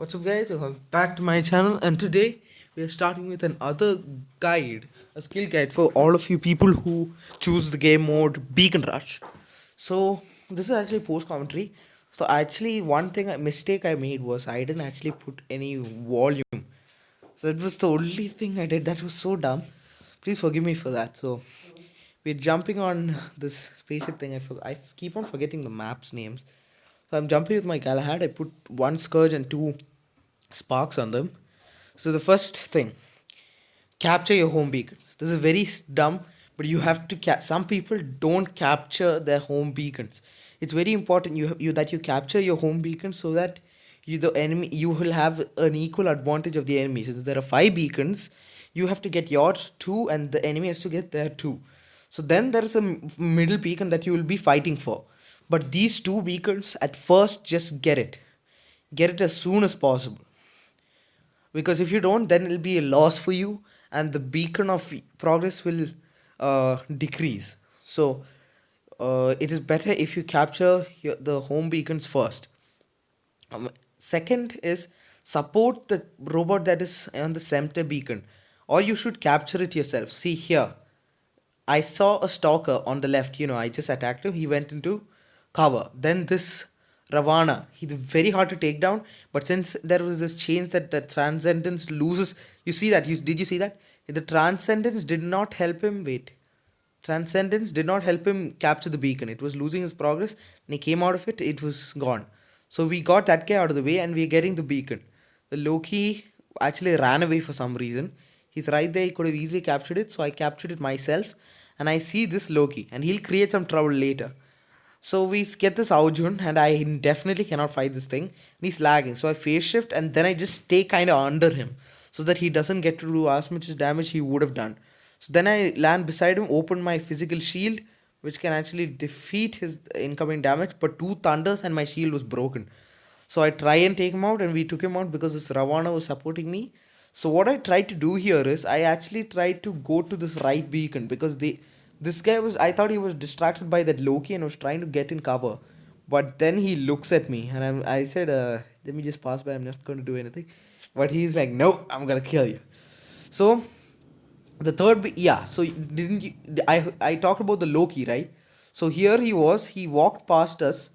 What's up, guys? Welcome back to my channel, and today we are starting with another guide, a skill guide for all of you people who choose the game mode Beacon Rush. So this is actually post commentary. So actually, one mistake I made was I didn't actually put any volume. So that was the only thing I did. That was so dumb. Please forgive me for that. So we're jumping on this spaceship thing. I keep on forgetting the maps names. So I'm jumping with my Galahad. I put one Scourge and two Sparks on them. So the first thing, capture your home beacons. This is very dumb, but you have to. Some people don't capture their home beacons. It's very important you capture your home beacon so that you will have an equal advantage of the enemy. Since there are five beacons, you have to get your two, and the enemy has to get their two. So then there is a middle beacon that you will be fighting for. But these two beacons, at first, just get it as soon as possible, because if you don't, then it'll be a loss for you and the beacon of progress will decrease. So it is better if you capture the home beacons first. Second is support the robot that is on the center beacon, or you should capture it yourself. See here, I saw a stalker on the left. I just attacked him. He went into cover. Then this Ravana, he's very hard to take down. But since there was this change that the Transcendence loses, you see that? Did you see that? The Transcendence did not help him. Wait. Transcendence did not help him capture the beacon. It was losing his progress. When he came out of it, it was gone. So we got that guy out of the way and we're getting the beacon. The Loki actually ran away for some reason. He's right there. He could have easily captured it. So I captured it myself. And I see this Loki. And he'll create some trouble later. So we get this Aujun, and I definitely cannot fight this thing. And he's lagging. So I phase shift and then I just stay kind of under him so that he doesn't get to do as much as damage he would have done. So then I land beside him, open my physical shield, which can actually defeat his incoming damage. But two thunders and my shield was broken. So I try and take him out, and we took him out because this Ravana was supporting me. So what I tried to do here is I actually tried to go to this right beacon because this guy was, I thought he was distracted by that Loki and was trying to get in cover. But then he looks at me and I said, let me just pass by. I'm not going to do anything. But he's like, no, I'm going to kill you. So the yeah, so didn't you, I talked about the Loki, right? So here he walked past us.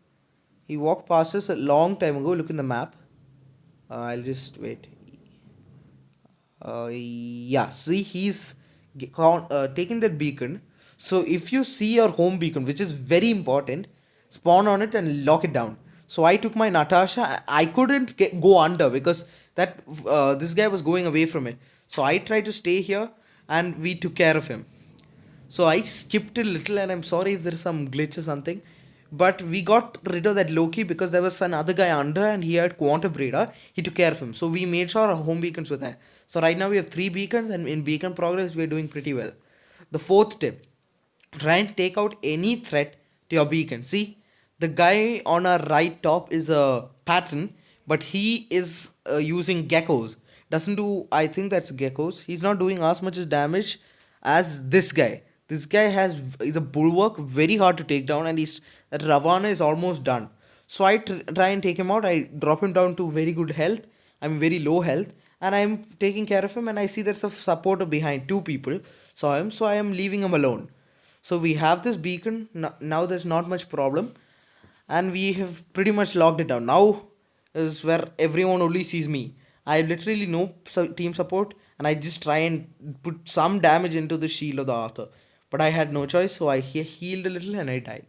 He walked past us a long time ago. Look in the map. I'll just wait. Yeah, see, he's taking that beacon. So if you see your home beacon, which is very important, spawn on it and lock it down. So I took my Natasha. I couldn't go under because that this guy was going away from it. So I tried to stay here, and we took care of him. So I skipped a little, and I'm sorry if there's some glitch or something. But we got rid of that Loki because there was another guy under and he had Quantum Radar. He took care of him. So we made sure our home beacons were there. So right now we have three beacons, and in beacon progress we're doing pretty well. The fourth tip, try and take out any threat to your beacon. See, the guy on our right top is a pattern, but he is using geckos. Doesn't do, I think that's geckos. He's not doing as much as damage as this guy. This guy is a bulwark, very hard to take down, and he's that Ravana is almost done. So I try and take him out. I drop him down to very good health. I'm very low health, and I'm taking care of him. And I see there's a supporter behind. Two people saw him, so I am leaving him alone. So we have this beacon. Now there's not much problem, and we have pretty much locked it down. Now is where everyone only sees me. I literally no team support, and I just try and put some damage into the shield of the Arthur. But I had no choice, so I healed a little and I died.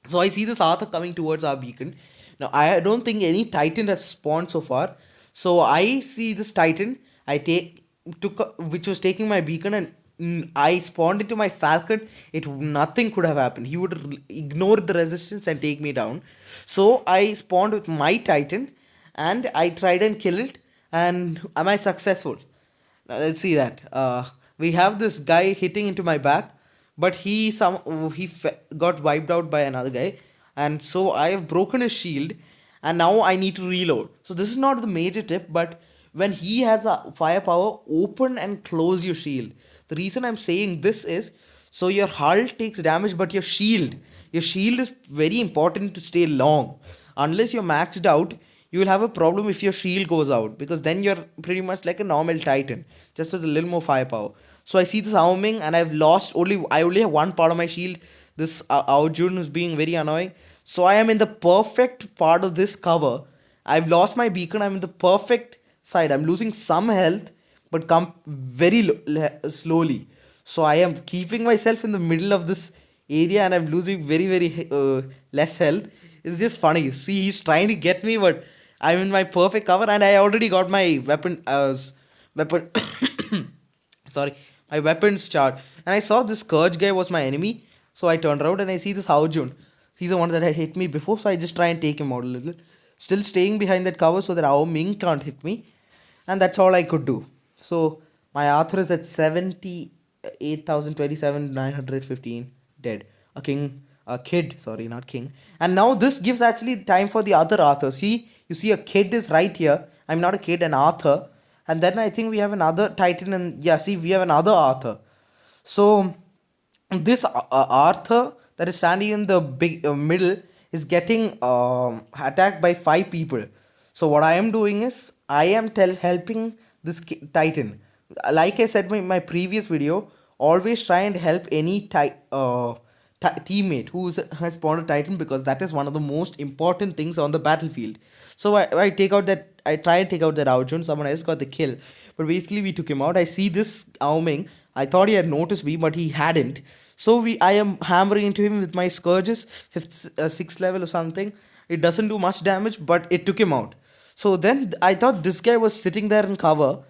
So I see this Arthur coming towards our beacon. Now I don't think any Titan has spawned so far. So I see this Titan. I took which was taking my beacon, and I spawned into my Falcon. It nothing could have happened. He would ignore the resistance and take me down. So I spawned with my Titan, and I tried and kill it. And am I successful? Now, let's see that. We have this guy hitting into my back, but got wiped out by another guy, and so I have broken his shield, and now I need to reload. So this is not the major tip, but when he has a firepower, open and close your shield. The reason I'm saying this is so your hull takes damage, but your shield is very important to stay long. Unless you're maxed out, you will have a problem if your shield goes out, because then you're pretty much like a normal Titan, just with a little more firepower. So I see this Ao Ming, and I only have one part of my shield. This Ao Jun is being very annoying. So I am in the perfect part of this cover. I've lost my beacon. I'm in the perfect side. I'm losing some health, but come very slowly. So I am keeping myself in the middle of this area, and I'm losing very less health. It's just funny. See, he's trying to get me, but I'm in my perfect cover, and I already got my weapon. Sorry, my weapons chart, and I saw this Scourge guy was my enemy. So I turned around and I see this Hao Jun. He's the one that had hit me before, so I just try and take him out a little. Still staying behind that cover so that Ao Ming can't hit me, and that's all I could do. So my Arthur is at 78,027,915 dead. A kid, sorry, not king. And now this gives actually time for the other Arthur. See, you see a kid is right here. I'm not a kid, an Arthur. And then I think we have another Titan, and yeah, see, we have another Arthur. So this Arthur that is standing in the big middle is getting attacked by five people. So what I am doing is I am helping this Titan. Like I said in my previous video, always try and help any teammate who has spawned a Titan, because that is one of the most important things on the battlefield. So I try and take out that Ao Jun. Someone else got the kill, but basically we took him out. I see this Ao Ming. I thought he had noticed me, but he hadn't. So I am hammering into him with my scourges, sixth level or something. It doesn't do much damage, but it took him out. So then I thought this guy was sitting there in cover,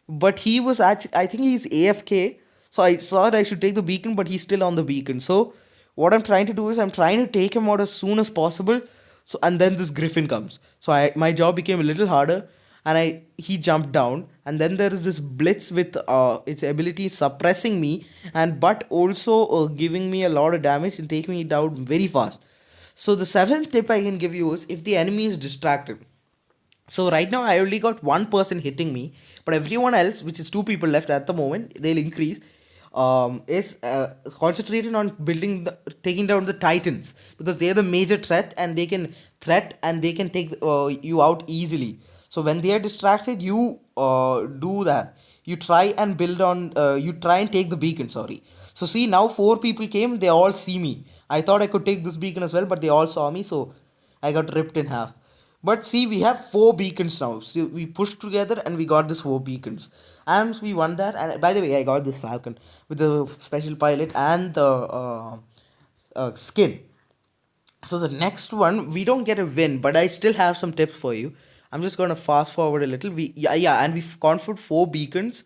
but he was actually, I think he's AFK. So I thought I should take the beacon, but he's still on the beacon. So what I'm trying to do is I'm trying to take him out as soon as possible. So and then this Griffin comes. So my job became a little harder, and he jumped down, and then there is this Blitz with its ability suppressing me, and but also giving me a lot of damage and taking me down very fast. So the seventh tip I can give you is, if the enemy is distracted. So right now I only got one person hitting me, but everyone else, which is two people left at the moment, they'll increase. Is concentrated on taking down the Titans, because they're the major threat, and they can take you out easily. So when they are distracted, you do that. You try and you try and take the beacon. Sorry. So see, now four people came. They all see me. I thought I could take this beacon as well, but they all saw me, so I got ripped in half. But see, we have four beacons now. So we pushed together and we got this four beacons. And we won that. And by the way, I got this Falcon with the special pilot and the skin. So the next one, we don't get a win, but I still have some tips for you. I'm just gonna fast forward a little. And we conquered four beacons,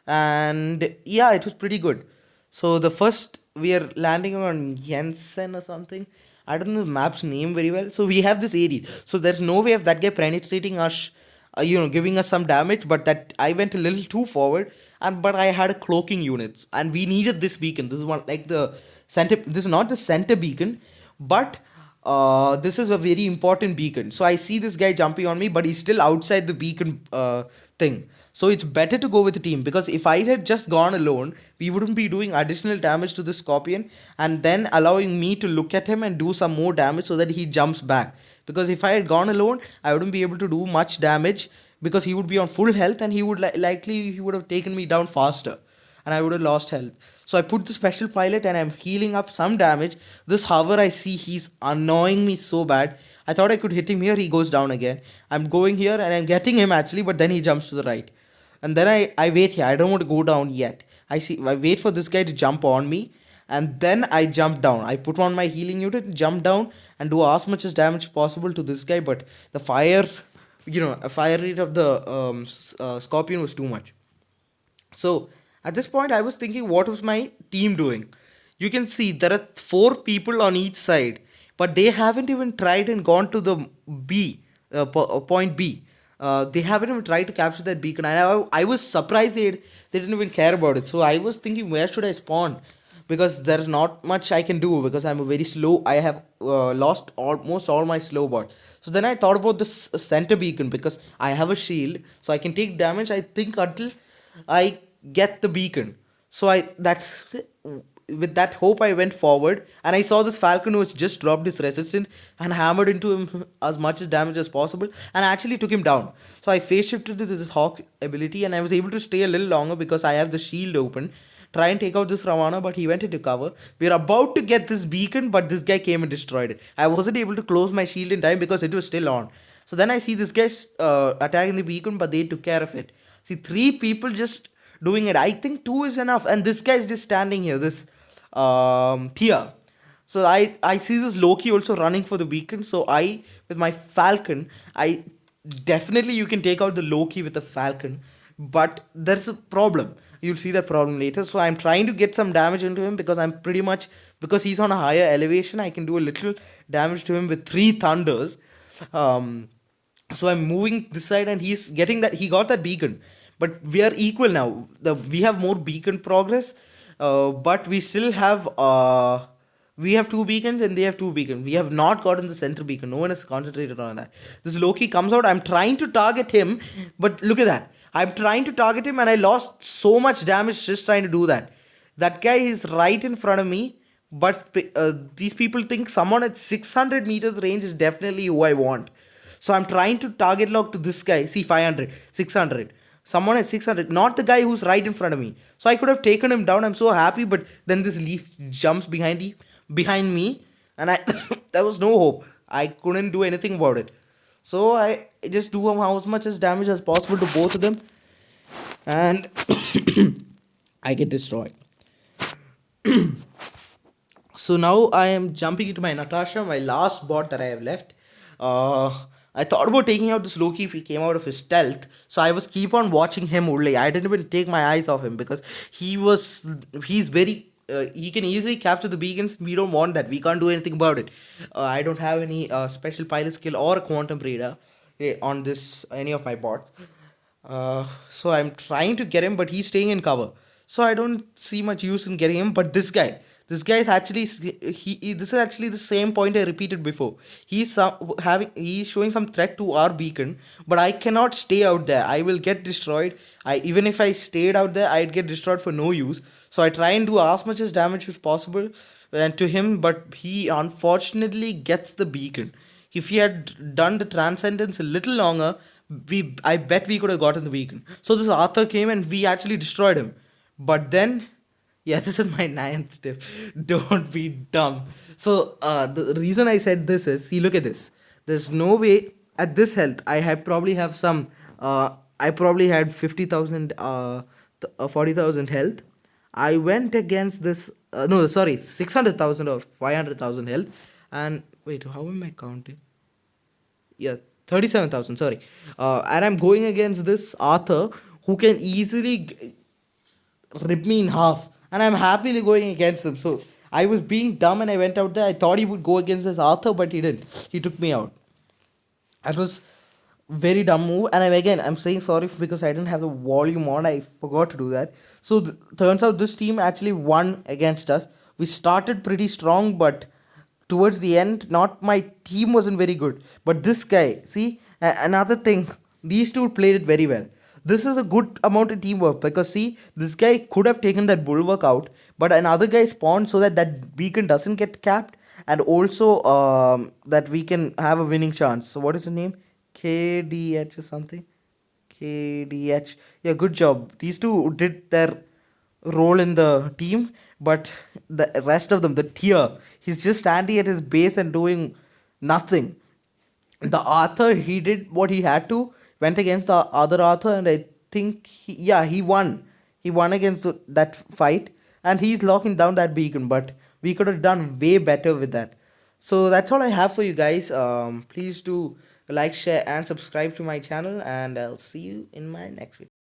and yeah, it was pretty good. So the first, we are landing on Jensen or something. I don't know the map's name very well. So we have this Ares. So there's no way of that guy penetrating us, giving us some damage. But that I went a little too forward, and but I had a cloaking unit, and we needed this beacon. This is one like the center. This is not the center beacon, but this is a very important beacon. So I see this guy jumping on me, but he's still outside the beacon thing. So it's better to go with a team, because if I had just gone alone, we wouldn't be doing additional damage to the Scorpion, and then allowing me to look at him and do some more damage so that he jumps back. Because if I had gone alone, I wouldn't be able to do much damage, because he would be on full health, and he would likely he would have taken me down faster, and I would have lost health. So I put the special pilot, and I'm healing up some damage. This hover, I see he's annoying me so bad. I thought I could hit him here, he goes down again. I'm going here and I'm getting him actually, but then he jumps to the right. And then I wait here. I don't want to go down yet. I wait for this guy to jump on me, and then I jump down. I put on my healing unit, jump down, and do as much as damage possible to this guy. But the fire rate of the Scorpion was too much. So at this point, I was thinking, what was my team doing? You can see there are four people on each side, but they haven't even tried and gone to the point B. They haven't even tried to capture that beacon, and I was surprised they didn't even care about it. So I was thinking, where should I spawn? Because there's not much I can do, because I'm a very slow. I have lost almost all my slow bot. So then I thought about this center beacon, because I have a shield, so I can take damage. I think until I get the beacon. So with that hope, I went forward and I saw this falcon who was just dropped his resistance and hammered into him as much as damage as possible and actually took him down. So I phase shifted to this hawk ability and I was able to stay a little longer because I have the shield open. Try and take out this Ravana, but he went into cover. We are about to get this beacon, but this guy came and destroyed it. I wasn't able to close my shield in time because it was still on. So then I see this guy attacking the beacon, but they took care of it. See, three people just doing it. I think two is enough, and this guy is just standing here. This Thea. So I see this Loki also running for the beacon. So I, with my Falcon, I definitely you can take out the Loki with the Falcon, but there's a problem. You'll see that problem later. So I'm trying to get some damage into him because I'm pretty much, because he's on a higher elevation, I can do a little damage to him with three thunders. Um, so I'm moving this side and he's getting that, he got that beacon, but we are equal now. We have more beacon progress, but we have two beacons and they have two beacons. We have not gotten the center beacon. No one has concentrated on that. This Loki comes out. I'm trying to target him, but look at that. I'm trying to target him and I lost so much damage just trying to do that. That guy is right in front of me, but these people think someone at 600 meters range is definitely who I want. So I'm trying to target lock to this guy. See, 500, 600. Someone at 600, not the guy who's right in front of me. So I could have taken him down. I'm so happy, but then this leaf jumps behind me, and I there was no hope. I couldn't do anything about it. So I just do as much as damage as possible to both of them, and I get destroyed. So now I am jumping into my Natasha, my last bot that I have left. I thought about taking out this Loki if he came out of his stealth. So I was keep on watching him only. I didn't even take my eyes off him because he's very he can easily capture the beacons. We don't want that. We can't do anything about it. I don't have any special pilot skill or quantum radar on this any of my bots. So I'm trying to get him, but he's staying in cover. So I don't see much use in getting him. But this guy is actually this is actually the same point I repeated before. He's showing some threat to our beacon, but I cannot stay out there. I will get destroyed. I Even if I stayed out there, I'd get destroyed for no use. So I try and do as much as damage as possible and to him, but he unfortunately gets the beacon. If he had done the transcendence a little longer, I bet we could have gotten the beacon. So this Arthur came and we actually destroyed him. But then, yeah, this is my ninth tip. Don't be dumb. So the reason I said this is, see, look at this. There's no way at this health. Probably have some. I probably had 50,000, 40,000 health. I went against this. No, sorry, 600,000 or 500,000 health. And wait, how am I counting? Yeah, 37,000, sorry. And I'm going against this Arthur who can easily rip me in half, and I'm happily going against him. So I was being dumb and I went out there. I thought he would go against this Arthur, but he didn't. He took me out. That was very dumb move, and I'm saying sorry because I didn't have the volume on. I forgot to do that. So turns out this team actually won against us. We started pretty strong, but towards the end, not my team wasn't very good. But this guy, see, another thing, these two played it very well. This is a good amount of teamwork because see, this guy could have taken that bulwark out, but another guy spawned so that that beacon doesn't get capped, and also that we can have a winning chance. So what is the name? KDH or something? KDH. Yeah, good job. These two did their role in the team, but the rest of them, the tier, he's just standing at his base and doing nothing. The Arthur, he did what he had to, went against the other Arthur, and I think he won. He won against that fight, and he's locking down that beacon. But we could have done way better with that. So that's all I have for you guys. Please do like, share, and subscribe to my channel, and I'll see you in my next video.